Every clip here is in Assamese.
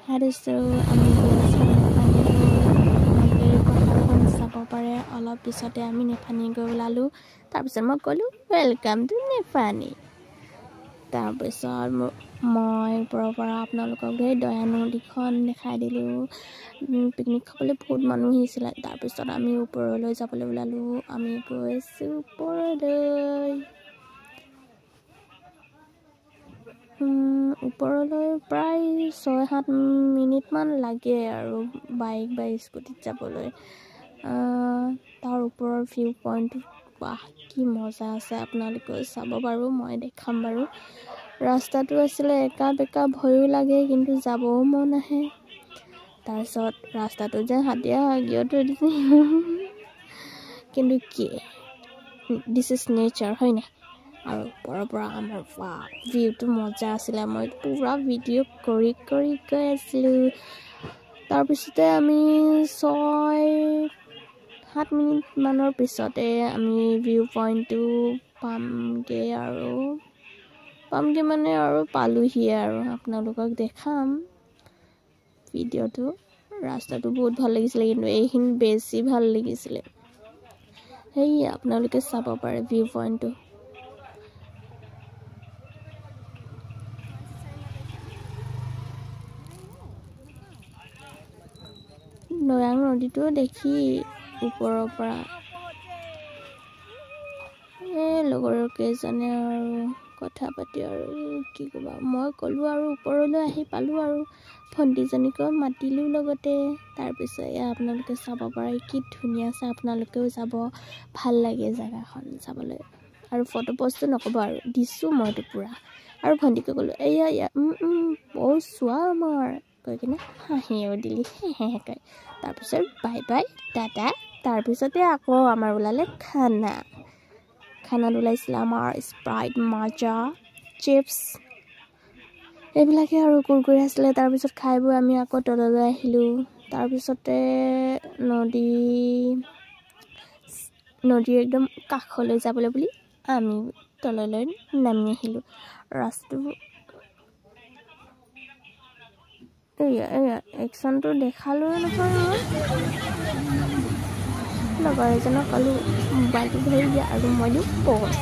হাৰিছো আমি গৈছো পাহাৰখন চাব পাৰে অলপ পিছতে আমি নেফানি গৈ ওলালো তাৰপিছত মই ক'লো ওয়েলকাম টু নেফানি তাৰপিছত মই ওপৰৰ পৰা আপোনালোকক সেই দয়া নদীখন দেখাই দিলো পিকনিক খাবলৈ বহুত মানুহ আহিছিলে তাৰপিছত আমি ওপৰলৈ যাবলৈ ওলালো আমি গৈছো ওপৰলৈ ওপৰলৈ প্ৰায় 6-7 মিনিটমান লাগে আৰু বাইক বা স্কুটিত যাবলৈ তাৰ ওপৰৰ ভিউ পইণ্ট বাহ কি মজা আছে আপোনালোকে চাব বাৰু মই দেখাম বাৰু ৰাস্তাটো আছিলে একা বেকা ভয়ো লাগে কিন্তু যাবও মন আহে তাৰপিছত ৰাস্তাটো যে হাতিয়া গিয়ে থৈ দিছে কিন্তু কি দিছ ইজ নেচাৰ হয় নাই আৰু ওপৰৰ পৰা আমাৰ ভিউটো মজা আছিলে মই পুৰা ভিডিঅ' কৰি গৈ আছিলোঁ তাৰপিছতে আমি 6-7 মিনিটমানৰ পিছতে আমি ভিউ পইণ্টটো পামগৈ মানে আৰু পালোহিয়ে আৰু আপোনালোকক দেখাম ভিডিঅ'টো ৰাস্তাটো বহুত ভাল লাগিছিলে কিন্তু এইখিনি বেছি ভাল লাগিছিলে সেই আপোনালোকে চাব পাৰে ভিউ পইণ্টটো নয়াং নদীটো দেখি ওপৰৰ পৰা লগৰ কেইজনে আৰু কথা পাতি আৰু কি ক'বা মই ক'লো আৰু ওপৰলৈ আহি পালোঁ আৰু ভণ্টিজনীকো মাতিলোঁ লগতে তাৰপিছত আপোনালোকে চাব পাৰে কি ধুনীয়া আছে আপোনালোকেও যাব ভাল লাগে জেগাখন চাবলৈ আৰু ফটো পষ্টটো নক'ব আৰু দিছোঁ মইতো পূৰা আৰু ভণ্টিকে ক'লোঁ এয়া বহুত চোৱা মোৰ কৈ কিনে হাঁহিও দিলি হেহেকৈ তাৰপিছত বাই বাই টাটা তাৰপিছতে আকৌ আমাৰ ওলালে খানাত ওলাইছিলে আমাৰ স্প্ৰাইট মাজা চিপছ এইবিলাকে আৰু কুৰকুৰি আছিলে তাৰপিছত খাই বৈ আমি আকৌ তললৈ আহিলোঁ তাৰপিছতে নদীৰ একদম কাষলৈ যাবলৈ বুলি আমি তললৈ নামি আহিলোঁ ৰাস্তাটো এয়া একশ্যনটো দেখালোঁ নহয় লগৰ এজনক ক'লোঁ মোবাইলটো ধৰি দিয়া আৰু মই দিওঁ পজ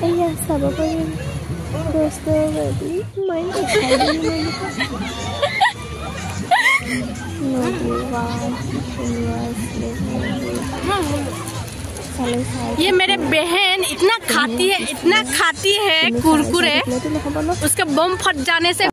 এয়া চাব পাৰিম দোস্ত মই দেখাই দিলোঁ ये मेरे बहन इतना खाती है कुरकुरे उसके बम फट जाने से